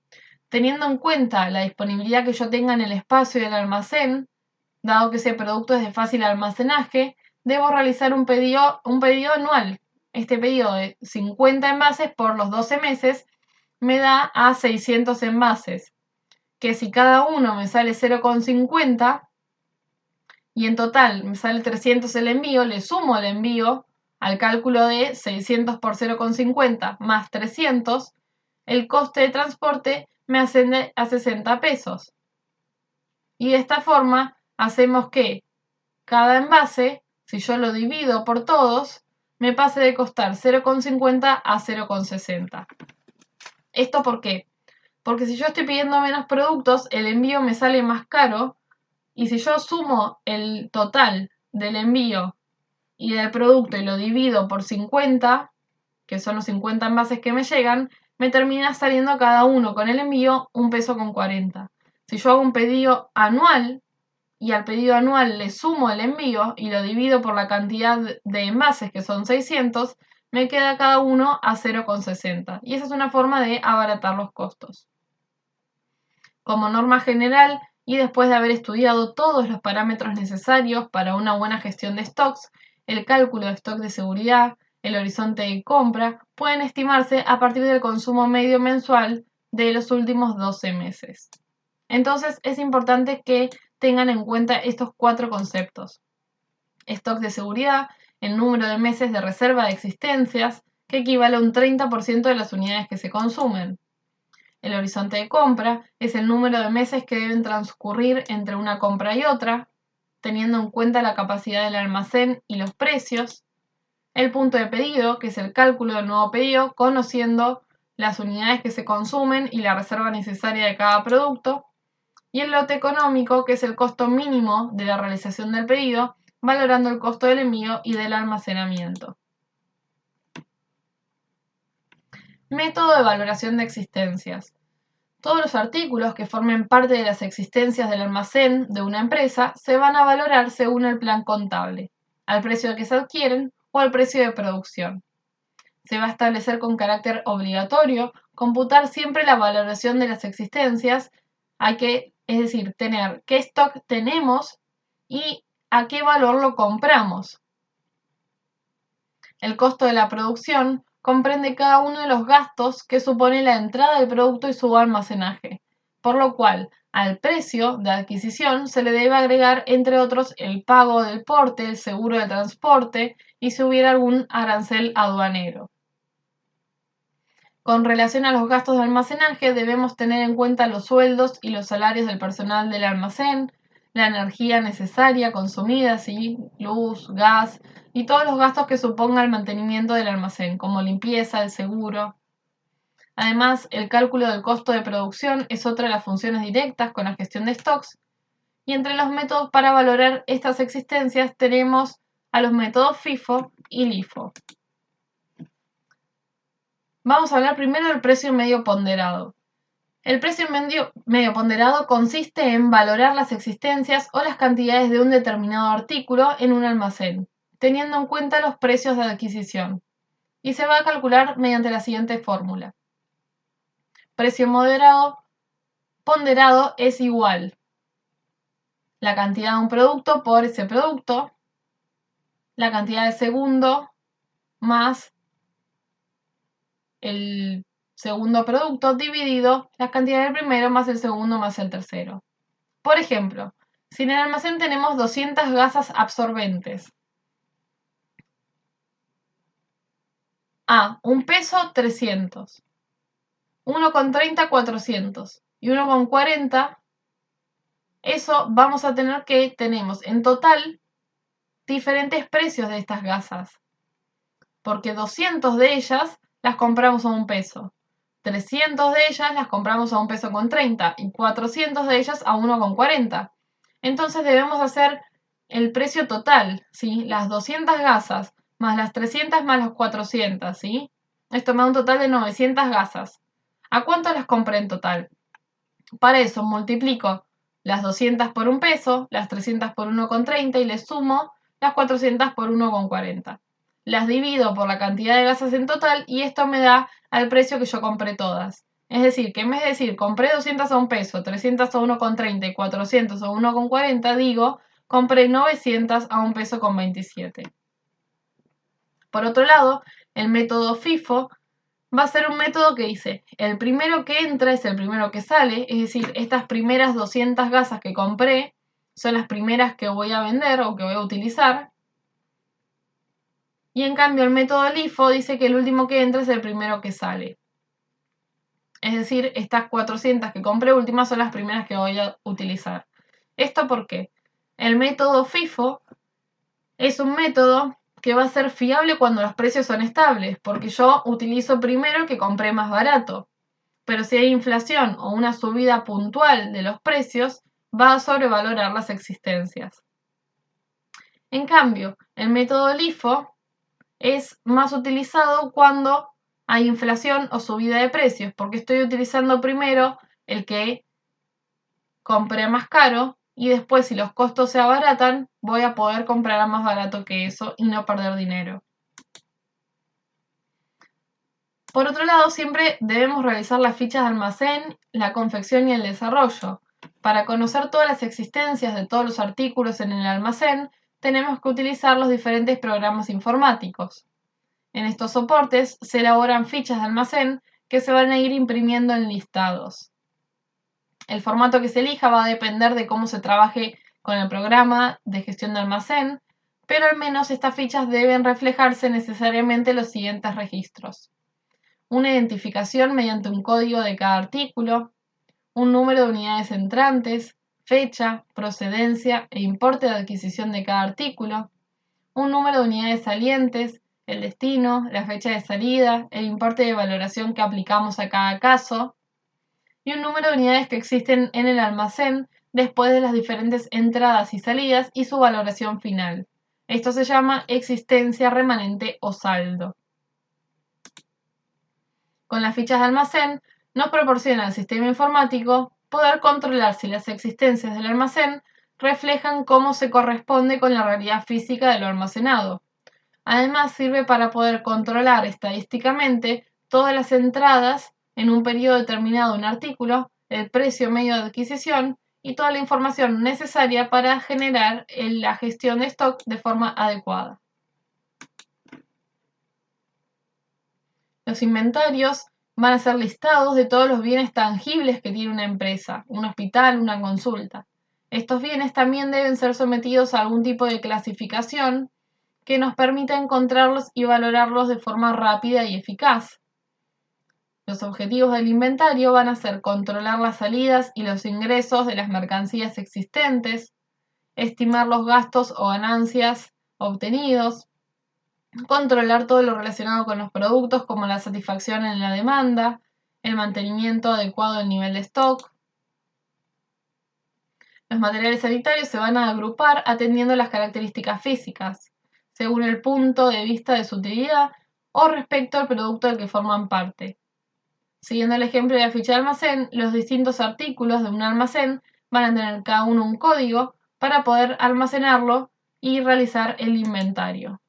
Teniendo en cuenta la disponibilidad que yo tenga en el espacio del almacén, dado que ese producto es de fácil almacenaje, debo realizar un pedido anual. Este pedido de 50 envases por los 12 meses me da a 600 envases, que si cada uno me sale 0,50 y en total me sale 300 el envío, le sumo el envío al cálculo de 600 por 0,50 más 300, el coste de transporte me asciende a 60 pesos. Y de esta forma hacemos que cada envase, si yo lo divido por todos, me pase de costar 0,50 a 0,60. ¿Esto por qué? Porque si yo estoy pidiendo menos productos, el envío me sale más caro y si yo sumo el total del envío y del producto y lo divido por 50, que son los 50 envases que me llegan, me termina saliendo cada uno con el envío 1,40 pesos. Si yo hago un pedido anual y al pedido anual le sumo el envío y lo divido por la cantidad de envases, que son 600, me queda cada uno a 0,60. Y esa es una forma de abaratar los costos. Como norma general, y después de haber estudiado todos los parámetros necesarios para una buena gestión de stocks, el cálculo de stock de seguridad, el horizonte de compra, pueden estimarse a partir del consumo medio mensual de los últimos 12 meses. Entonces es importante que tengan en cuenta estos 4 conceptos. Stock de seguridad, el número de meses de reserva de existencias, que equivale a un 30% de las unidades que se consumen. El horizonte de compra es el número de meses que deben transcurrir entre una compra y otra, teniendo en cuenta la capacidad del almacén y los precios. El punto de pedido, que es el cálculo del nuevo pedido, conociendo las unidades que se consumen y la reserva necesaria de cada producto. Y el lote económico, que es el costo mínimo de la realización del pedido, valorando el costo del envío y del almacenamiento. Método de valoración de existencias. Todos los artículos que formen parte de las existencias del almacén de una empresa se van a valorar según el plan contable, al precio que se adquieren o al precio de producción. Se va a establecer con carácter obligatorio computar siempre la valoración de las existencias. Es decir, tener qué stock tenemos y a qué valor lo compramos. El costo de la producción comprende cada uno de los gastos que supone la entrada del producto y su almacenaje, por lo cual al precio de adquisición se le debe agregar, entre otros, el pago del porte, el seguro de transporte y si hubiera algún arancel aduanero. Con relación a los gastos de almacenaje, debemos tener en cuenta los sueldos y los salarios del personal del almacén, la energía necesaria consumida, ¿sí? Luz, gas y todos los gastos que suponga el mantenimiento del almacén, como limpieza, el seguro. Además, el cálculo del costo de producción es otra de las funciones directas con la gestión de stocks. Y entre los métodos para valorar estas existencias tenemos a los métodos FIFO y LIFO. Vamos a hablar primero del precio medio ponderado. El precio medio ponderado consiste en valorar las existencias o las cantidades de un determinado artículo en un almacén, teniendo en cuenta los precios de adquisición. Y se va a calcular mediante la siguiente fórmula. Precio ponderado es igual la cantidad de un producto por ese producto, la cantidad de segundo más el segundo producto dividido la cantidad del primero más el segundo más el tercero. Por ejemplo, si en el almacén tenemos 200 gasas absorbentes a 1 peso 300, 1,30 400 y 1,40, eso vamos a tener que tenemos en total diferentes precios de estas gasas, porque 200 de ellas las compramos a 1 peso, 300 de ellas las compramos a 1 peso con 30 y 400 de ellas a 1,40. Entonces debemos hacer el precio total, ¿sí? Las 200 gasas más las 300 más las 400, ¿sí? Esto me da un total de 900 gasas. ¿A cuánto las compré en total? Para eso multiplico las 200 por 1 peso, las 300 por 1,30 y les sumo las 400 por 1,40. Las divido por la cantidad de gasas en total y esto me da al precio que yo compré todas. Es decir, que en vez de decir compré 200 a 1 peso, 300 a 1,30 y 400 a 1,40, digo compré 900 a 1 peso con 27. Por otro lado, el método FIFO va a ser un método que dice, el primero que entra es el primero que sale, es decir, estas primeras 200 gasas que compré son las primeras que voy a vender o que voy a utilizar. Y en cambio el método LIFO dice que el último que entra es el primero que sale. Es decir, estas 400 que compré últimas son las primeras que voy a utilizar. ¿Esto por qué? El método FIFO es un método que va a ser fiable cuando los precios son estables, porque yo utilizo primero el que compré más barato. Pero si hay inflación o una subida puntual de los precios, va a sobrevalorar las existencias. En cambio, el método LIFO es más utilizado cuando hay inflación o subida de precios, porque estoy utilizando primero el que compré más caro y después, si los costos se abaratan, voy a poder comprar a más barato que eso y no perder dinero. Por otro lado, siempre debemos realizar las fichas de almacén, la confección y el desarrollo. Para conocer todas las existencias de todos los artículos en el almacén, tenemos que utilizar los diferentes programas informáticos. En estos soportes se elaboran fichas de almacén que se van a ir imprimiendo en listados. El formato que se elija va a depender de cómo se trabaje con el programa de gestión de almacén, pero al menos estas fichas deben reflejarse necesariamente los siguientes registros: una identificación mediante un código de cada artículo, un número de unidades entrantes, fecha, procedencia e importe de adquisición de cada artículo, un número de unidades salientes, el destino, la fecha de salida, el importe de valoración que aplicamos a cada caso, y un número de unidades que existen en el almacén después de las diferentes entradas y salidas y su valoración final. Esto se llama existencia remanente o saldo. Con las fichas de almacén nos proporciona el sistema informático poder controlar si las existencias del almacén reflejan cómo se corresponde con la realidad física de lo almacenado. Además, sirve para poder controlar estadísticamente todas las entradas en un periodo determinado de un artículo, el precio medio de adquisición y toda la información necesaria para generar la gestión de stock de forma adecuada. Los inventarios van a ser listados de todos los bienes tangibles que tiene una empresa, un hospital, una consulta. Estos bienes también deben ser sometidos a algún tipo de clasificación que nos permita encontrarlos y valorarlos de forma rápida y eficaz. Los objetivos del inventario van a ser controlar las salidas y los ingresos de las mercancías existentes, estimar los gastos o ganancias obtenidos, controlar todo lo relacionado con los productos como la satisfacción en la demanda, el mantenimiento adecuado del nivel de stock. Los materiales sanitarios se van a agrupar atendiendo las características físicas, según el punto de vista de su utilidad o respecto al producto del que forman parte. Siguiendo el ejemplo de la ficha de almacén, los distintos artículos de un almacén van a tener cada uno un código para poder almacenarlo y realizar el inventario.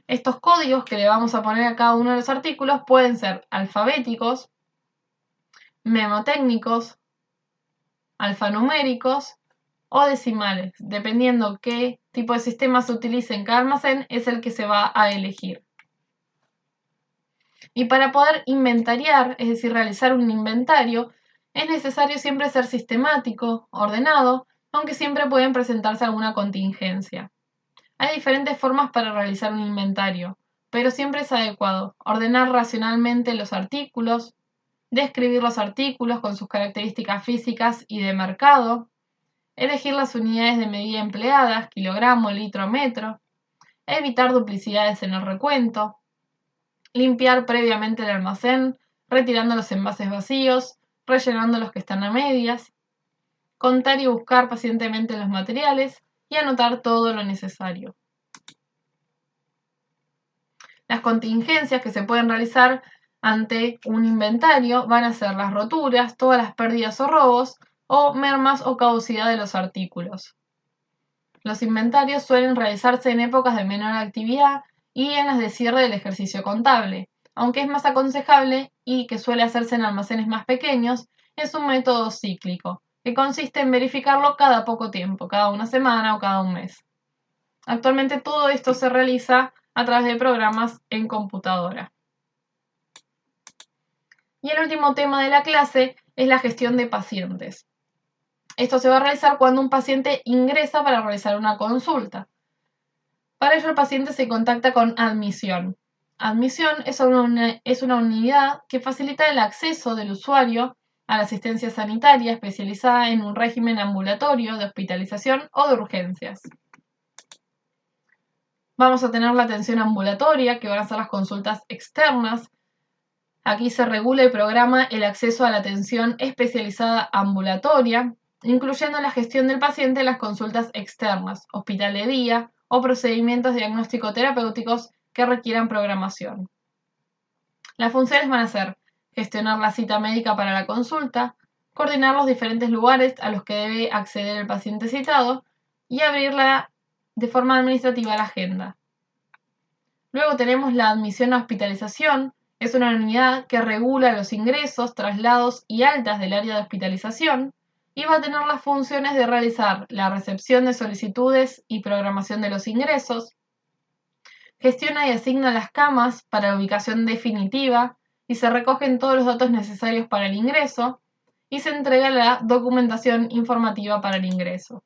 Estos códigos que le vamos a poner a cada uno de los artículos pueden ser alfabéticos, mnemotécnicos, alfanuméricos o decimales. Dependiendo qué tipo de sistema se utilice en cada almacén, es el que se va a elegir. Y para poder inventariar, es decir, realizar un inventario, es necesario siempre ser sistemático, ordenado, aunque siempre pueden presentarse alguna contingencia. Hay diferentes formas para realizar un inventario, pero siempre es adecuado ordenar racionalmente los artículos, describir los artículos con sus características físicas y de mercado, elegir las unidades de medida empleadas, kilogramo, litro, metro, evitar duplicidades en el recuento, limpiar previamente el almacén, retirando los envases vacíos, rellenando los que están a medias, contar y buscar pacientemente los materiales y anotar todo lo necesario. Las contingencias que se pueden realizar ante un inventario van a ser las roturas, todas las pérdidas o robos, o mermas o caducidad de los artículos. Los inventarios suelen realizarse en épocas de menor actividad y en las de cierre del ejercicio contable, aunque es más aconsejable y que suele hacerse en almacenes más pequeños, es un método cíclico, que consiste en verificarlo cada poco tiempo, cada una semana o cada un mes. Actualmente todo esto se realiza a través de programas en computadora. Y el último tema de la clase es la gestión de pacientes. Esto se va a realizar cuando un paciente ingresa para realizar una consulta. Para ello el paciente se contacta con admisión. Admisión es una unidad que facilita el acceso del usuario a la asistencia sanitaria especializada en un régimen ambulatorio de hospitalización o de urgencias. Vamos a tener la atención ambulatoria, que van a ser las consultas externas. Aquí se regula y programa el acceso a la atención especializada ambulatoria, incluyendo la gestión del paciente en las consultas externas, hospital de día o procedimientos diagnóstico-terapéuticos que requieran programación. Las funciones van a ser gestionar la cita médica para la consulta, coordinar los diferentes lugares a los que debe acceder el paciente citado y abrirla de forma administrativa la agenda. Luego tenemos la admisión a hospitalización. Es una unidad que regula los ingresos, traslados y altas del área de hospitalización y va a tener las funciones de realizar la recepción de solicitudes y programación de los ingresos, gestiona y asigna las camas para la ubicación definitiva y se recogen todos los datos necesarios para el ingreso y se entrega la documentación informativa para el ingreso.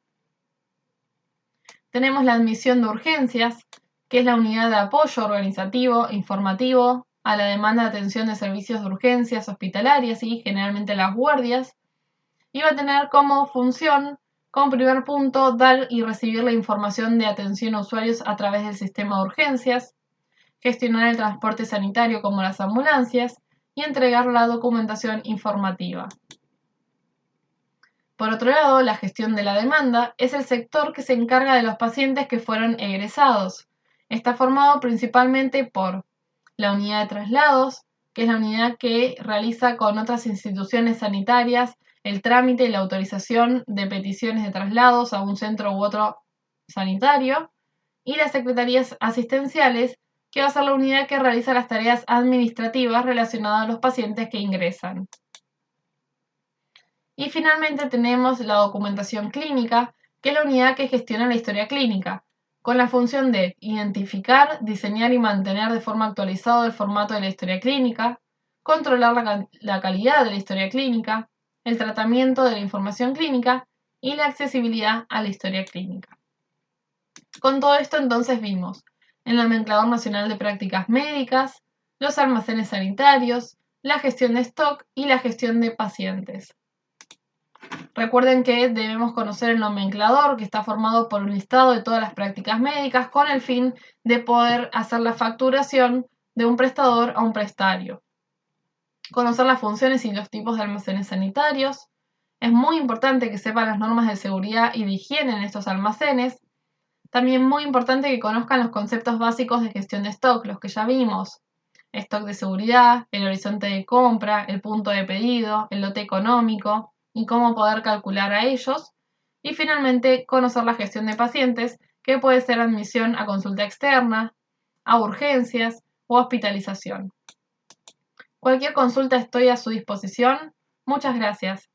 Tenemos la admisión de urgencias, que es la unidad de apoyo organizativo e informativo a la demanda de atención de servicios de urgencias hospitalarias y generalmente las guardias, y va a tener como función, como primer punto, dar y recibir la información de atención a usuarios a través del sistema de urgencias, gestionar el transporte sanitario como las ambulancias y entregar la documentación informativa. Por otro lado, la gestión de la demanda es el sector que se encarga de los pacientes que fueron egresados. Está formado principalmente por la unidad de traslados, que es la unidad que realiza con otras instituciones sanitarias el trámite y la autorización de peticiones de traslados a un centro u otro sanitario, y las secretarías asistenciales, que va a ser la unidad que realiza las tareas administrativas relacionadas a los pacientes que ingresan. Y finalmente tenemos la documentación clínica, que es la unidad que gestiona la historia clínica, con la función de identificar, diseñar y mantener de forma actualizada el formato de la historia clínica, controlar la calidad de la historia clínica, el tratamiento de la información clínica y la accesibilidad a la historia clínica. Con todo esto entonces vimos el Nomenclador Nacional de Prácticas Médicas, los almacenes sanitarios, la gestión de stock y la gestión de pacientes. Recuerden que debemos conocer el nomenclador, que está formado por un listado de todas las prácticas médicas con el fin de poder hacer la facturación de un prestador a un prestario. Conocer las funciones y los tipos de almacenes sanitarios. Es muy importante que sepan las normas de seguridad y de higiene en estos almacenes. También muy importante que conozcan los conceptos básicos de gestión de stock, los que ya vimos. Stock de seguridad, el horizonte de compra, el punto de pedido, el lote económico y cómo poder calcular a ellos. Y finalmente, conocer la gestión de pacientes, que puede ser admisión a consulta externa, a urgencias o hospitalización. Cualquier consulta estoy a su disposición. Muchas gracias.